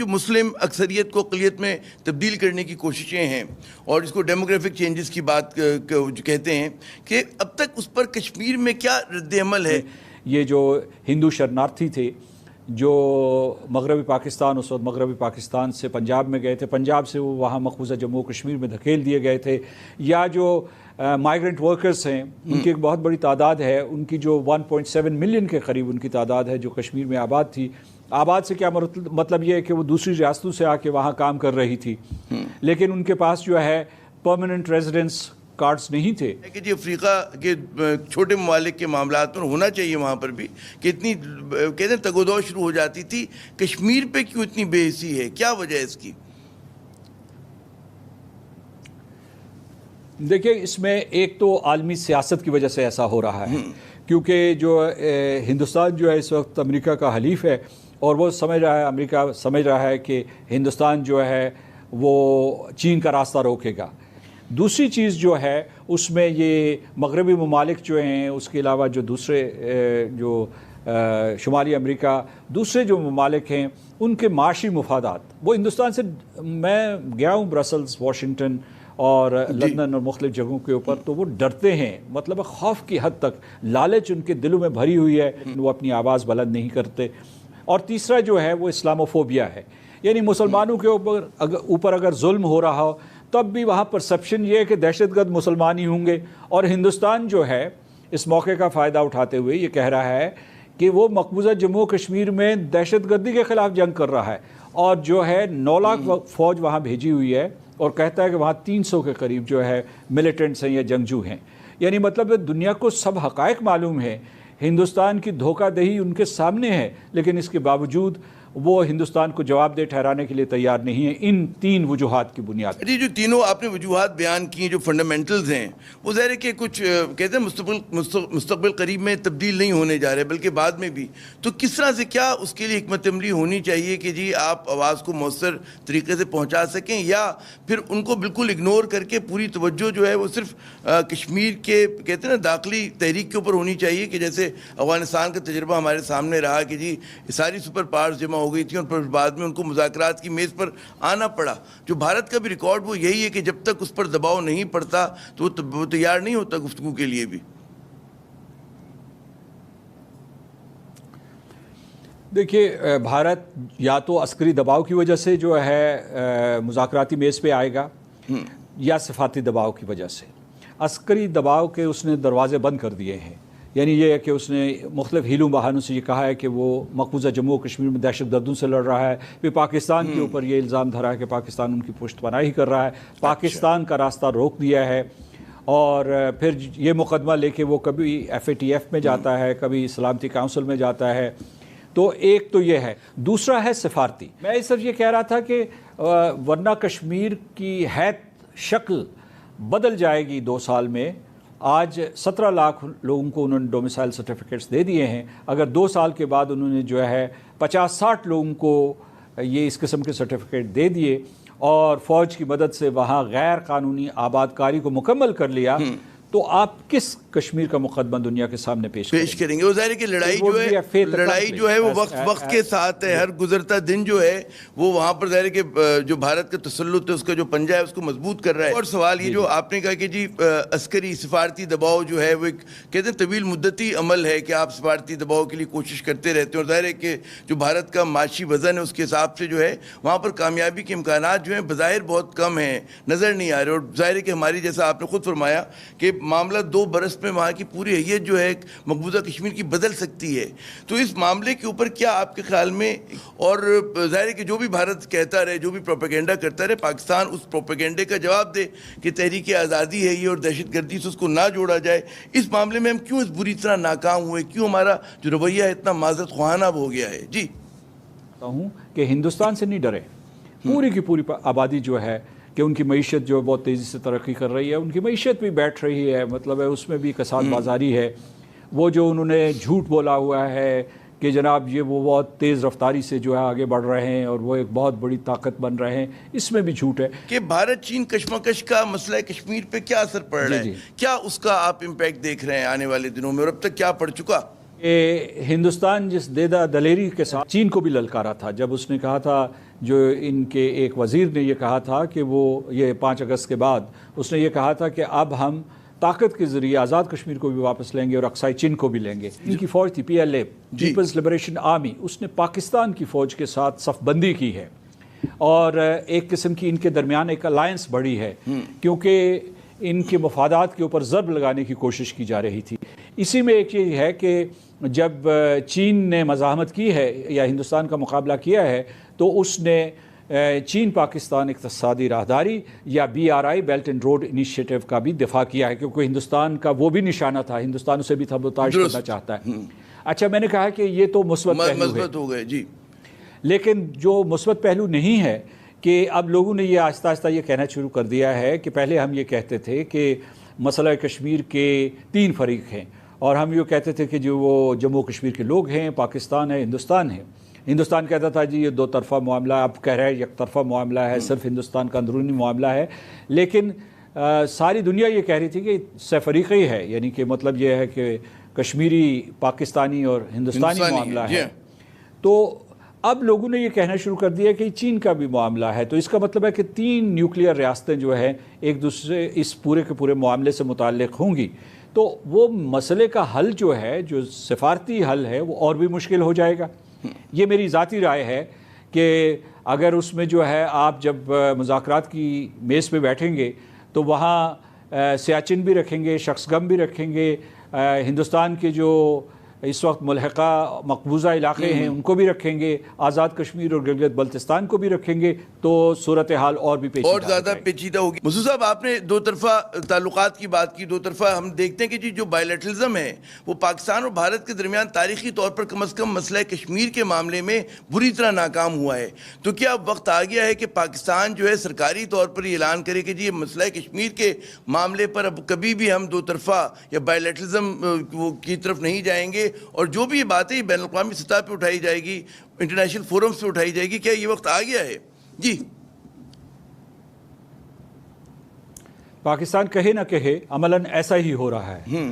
جو مسلم اکثریت کو اقلیت میں تبدیل کرنے کی کوششیں ہیں اور اس کو ڈیموگرافک چینجز کی بات جو کہتے ہیں کہ اب تک اس پر کشمیر میں کیا رد عمل ہے؟ یہ جو ہندو شرنارتھی تھے جو مغربی پاکستان، اس وقت مغربی پاکستان سے پنجاب میں گئے تھے، پنجاب سے وہ وہاں مقبوضہ جموں کشمیر میں دھکیل دیے گئے تھے، یا جو مائیگرنٹ ورکرز ہیں ان کی ایک بہت بڑی تعداد ہے، ان کی جو 1.7 ملین کے قریب ان کی تعداد ہے جو کشمیر میں آباد تھی. آباد سے کیا مطلب یہ ہے کہ وہ دوسری ریاستوں سے آ کے وہاں کام کر رہی تھی، لیکن ان کے پاس جو ہے پرماننٹ ریزیڈنس کارڈز نہیں تھے. کہ جی افریقہ کے چھوٹے ممالک کے معاملات پر ہونا چاہیے وہاں پر بھی کہ اتنی کہتے ہیں تگ و دو شروع ہو جاتی تھی، کشمیر پہ کیوں اتنی بے حسی ہے؟ کیا وجہ ہے اس کی؟ دیکھیں اس میں ایک تو عالمی سیاست کی وجہ سے ایسا ہو رہا ہے، کیونکہ جو ہندوستان جو ہے اس وقت امریکہ کا حلیف ہے اور وہ سمجھ رہا ہے، امریکہ سمجھ رہا ہے کہ ہندوستان جو ہے وہ چین کا راستہ روکے گا. دوسری چیز جو ہے اس میں یہ مغربی ممالک جو ہیں، اس کے علاوہ جو دوسرے جو شمالی امریکہ دوسرے جو ممالک ہیں ان کے معاشی مفادات، وہ ہندوستان سے، میں گیا ہوں برسلز، واشنگٹن اور لندن اور مختلف جگہوں کے اوپر، تو وہ ڈرتے ہیں، مطلب خوف کی حد تک لالچ ان کے دلوں میں بھری ہوئی ہے، وہ اپنی آواز بلند نہیں کرتے. اور تیسرا جو ہے وہ اسلاموفوبیا ہے، یعنی مسلمانوں کے اوپر اگر ظلم ہو رہا ہو تب بھی وہاں پرسپشن یہ ہے کہ دہشت گرد مسلمان ہی ہوں گے. اور ہندوستان جو ہے اس موقع کا فائدہ اٹھاتے ہوئے یہ کہہ رہا ہے کہ وہ مقبوضہ جموں کشمیر میں دہشت گردی کے خلاف جنگ کر رہا ہے، اور جو ہے 9 لاکھ فوج وہاں بھیجی ہوئی ہے، اور کہتا ہے کہ وہاں 300 کے قریب جو ہے ملیٹنٹس ہیں یا جنگجو ہیں. یعنی مطلب دنیا کو سب حقائق معلوم ہے، ہندوستان کی دھوکہ دہی ان کے سامنے ہے، لیکن اس کے باوجود وہ ہندوستان کو جواب دہ ٹھہرانے کے لیے تیار نہیں ہے ان 3 وجوہات کی بنیاد پر. جی جو تینوں آپ نے وجوہات بیان کی جو فنڈامنٹلز ہیں، وہ ظاہر ہے کہ کچھ کہتے ہیں مستقبل قریب میں تبدیل نہیں ہونے جا رہے بلکہ بعد میں بھی. تو کس طرح سے کیا اس کے لیے حکمت عملی ہونی چاہیے کہ جی آپ آواز کو مؤثر طریقے سے پہنچا سکیں، یا پھر ان کو بالکل اگنور کر کے پوری توجہ جو ہے وہ صرف کشمیر کے کہتے ہیں نا داخلی تحریک کے اوپر ہونی چاہیے، کہ جیسے افغانستان کا تجربہ ہمارے سامنے رہا کہ جی ساری سپر پاورز جمع ہو گئی تھی اور پھر بعد میں ان کو مذاکرات کی میز پر آنا پڑا. جو بھارت کا بھی ریکارڈ وہ یہی ہے کہ جب تک اس پر دباؤ نہیں پڑتا تو وہ تیار نہیں ہوتا گفتگو کے لیے بھی. دیکھیے بھارت یا تو عسکری دباؤ کی وجہ سے جو ہے مذاکراتی میز پہ آئے گا، یا سفارتی دباؤ کی وجہ سے. عسکری دباؤ کے اس نے دروازے بند کر دیے ہیں، یعنی یہ ہے کہ اس نے مختلف ہیلوں بہانوں سے یہ کہا ہے کہ وہ مقبوضہ جموں کشمیر میں دہشت گردوں سے لڑ رہا ہے، پھر پاکستان کے اوپر یہ الزام دھرا ہے کہ پاکستان ان کی پشت پناہی کر رہا ہے، پاکستان کا راستہ روک دیا ہے، اور پھر یہ مقدمہ لے کے وہ کبھی FATF میں جاتا ہے، کبھی سلامتی کونسل میں جاتا ہے. تو ایک تو یہ ہے. دوسرا ہے سفارتی. میں صرف یہ کہہ رہا تھا کہ ورنہ کشمیر کی حیث شکل بدل جائے گی 2 سال میں. آج 17 لاکھ لوگوں کو انہوں نے ڈومیسائل سرٹیفکیٹس دے دیے ہیں، اگر 2 سال کے بعد انہوں نے جو ہے 50-60 لوگوں کو یہ اس قسم کے سرٹیفکیٹ دے دیے اور فوج کی مدد سے وہاں غیر قانونی آباد کاری کو مکمل کر لیا، تو آپ کس کشمیر کا مقدمہ دنیا کے سامنے پیش کریں گے؟ وہ ظاہر ہے کہ لڑائی جو ہے وہ وقت کے ساتھ ہے، ہر گزرتا دن جو ہے وہ وہاں پر ظاہر ہے کہ جو بھارت کا تسلط ہے، اس کا جو پنجہ ہے اس کو مضبوط کر رہا ہے. اور سوال یہ جو آپ نے کہا کہ جی عسکری سفارتی دباؤ جو ہے وہ ایک کہتے ہیں طویل مدتی عمل ہے کہ آپ سفارتی دباؤ کے لیے کوشش کرتے رہتے ہیں، اور ظاہر ہے کہ جو بھارت کا معاشی وزن ہے اس کے حساب سے جو ہے وہاں پر کامیابی کے امکانات جو ہیں بظاہر بہت کم ہیں، نظر نہیں آ رہے. اور ظاہر ہے کہ ہماری جیسا آپ نے خود فرمایا کہ معاملہ 2 برس میں وہاں کی پوری حیثیت جو ہے مقبوضہ کشمیر کی بدل سکتی ہے. تو اس معاملے کے اوپر کیا آپ کے خیال میں، اور ظاہر ہے کہ جو بھی بھارت کہتا رہے، جو بھی پروپیگنڈا کرتا رہے، پاکستان اس پروپیگنڈے کا جواب دے کہ تحریک آزادی ہے یہ اور دہشت گردی سے اس کو نہ جوڑا جائے. اس معاملے میں ہم کیوں اس بری طرح ناکام ہوئے؟ کیوں ہمارا جو رویہ ہے اتنا معذرت خواہانہ ہو گیا ہے؟ جی ہوں کہ ہندوستان سے نہیں ڈرے، پوری کی پوری آبادی جو ہے کہ ان کی معیشت جو بہت تیزی سے ترقی کر رہی ہے، ان کی معیشت بھی بیٹھ رہی ہے، مطلب ہے اس میں بھی کساد بازاری ہے. وہ جو انہوں نے جھوٹ بولا ہوا ہے کہ جناب یہ وہ بہت تیز رفتاری سے جو ہے آگے بڑھ رہے ہیں اور وہ ایک بہت بڑی طاقت بن رہے ہیں، اس میں بھی جھوٹ ہے. کہ بھارت چین کشمکش کا مسئلہ کشمیر پہ کیا اثر پڑ رہا ہے؟ کیا اس کا آپ امپیکٹ دیکھ رہے ہیں آنے والے دنوں میں، اور اب تک کیا پڑ چکا؟ کہ ہندوستان جس دیدہ دلیری کے ساتھ چین کو بھی للکارا تھا، جب اس نے کہا تھا، جو ان کے ایک وزیر نے یہ کہا تھا کہ وہ یہ 5 اگست کے بعد اس نے یہ کہا تھا کہ اب ہم طاقت کے ذریعے آزاد کشمیر کو بھی واپس لیں گے اور اقصی چین کو بھی لیں گے۔ ان کی فوج تھی PLA، پیپلز لبریشن آرمی، اس نے پاکستان کی فوج کے ساتھ صف بندی کی ہے اور ایک قسم کی ان کے درمیان ایک الائنس بڑھی ہے، کیونکہ ان کے مفادات کے اوپر ضرب لگانے کی کوشش کی جا رہی تھی۔ اسی میں ایک یہ ہے کہ جب چین نے مزاحمت کی ہے یا ہندوستان کا مقابلہ کیا ہے تو اس نے چین پاکستان اقتصادی راہداری یا BRI belt and road initiative کا بھی دفاع کیا ہے، کیونکہ ہندوستان کا وہ بھی نشانہ تھا، ہندوستان اسے بھی سبوتاژ کرنا چاہتا ہے۔ اچھا، میں نے کہا کہ یہ تو مثبت ہو گئے جی، لیکن جو مثبت پہلو نہیں ہے کہ اب لوگوں نے یہ آہستہ آہستہ یہ کہنا شروع کر دیا ہے کہ پہلے ہم یہ کہتے تھے کہ مسئلہ کشمیر کے 3 فریق ہیں، اور ہم یہ کہتے تھے کہ جو وہ جموں کشمیر کے لوگ ہیں، پاکستان ہے، ہندوستان ہے۔ ہندوستان کہتا تھا جی یہ 2 طرفہ معاملہ، اب کہہ رہا ہے یک طرفہ معاملہ ہے، صرف ہندوستان کا اندرونی معاملہ ہے، لیکن ساری دنیا یہ کہہ رہی تھی کہ سہ فریقی ہے، یعنی کہ مطلب یہ ہے کہ کشمیری پاکستانی اور ہندوستانی معاملہ ہے۔ تو اب لوگوں نے یہ کہنا شروع کر دیا کہ چین کا بھی معاملہ ہے، تو اس کا مطلب ہے کہ 3 نیوکلیئر ریاستیں جو ہیں ایک دوسرے اس پورے کے پورے معاملے سے متعلق ہوں گی، تو وہ مسئلے کا حل جو ہے، جو سفارتی حل ہے، وہ اور بھی مشکل ہو جائے گا۔ یہ میری ذاتی رائے ہے کہ اگر اس میں جو ہے آپ جب مذاکرات کی میز پہ بیٹھیں گے تو وہاں سیاچن بھی رکھیں گے، شخص گم بھی رکھیں گے، ہندوستان کے جو اس وقت ملحقہ مقبوضہ علاقے ہیں ان کو بھی رکھیں گے، آزاد کشمیر اور گلگت بلتستان کو بھی رکھیں گے، تو صورتحال اور بھی اور زیادہ پیچیدہ ہوگی۔ مسعود صاحب، آپ نے 2 طرفہ تعلقات کی بات کی، 2 طرفہ ہم دیکھتے ہیں کہ جی جو بائیلیٹرلزم ہے وہ پاکستان اور بھارت کے درمیان تاریخی طور پر کم از کم مسئلہ کشمیر کے معاملے میں بری طرح ناکام ہوا ہے، تو کیا اب وقت آ گیا ہے کہ پاکستان جو ہے سرکاری طور پر یہ اعلان کرے کہ جی یہ مسئلہ کشمیر کے معاملے پر اب کبھی بھی ہم 2 طرفہ یا بائیلیٹرلزم کی طرف نہیں جائیں گے، اور جو بھی باتیں بین الاقوامی سطح پہ اٹھائی جائے گی، انٹرنیشنل فورمز پہ اٹھائی جائے گی، کیا یہ وقت آ گیا ہے؟ جی، پاکستان کہے نہ کہے عملاً ایسا ہی ہو رہا ہے۔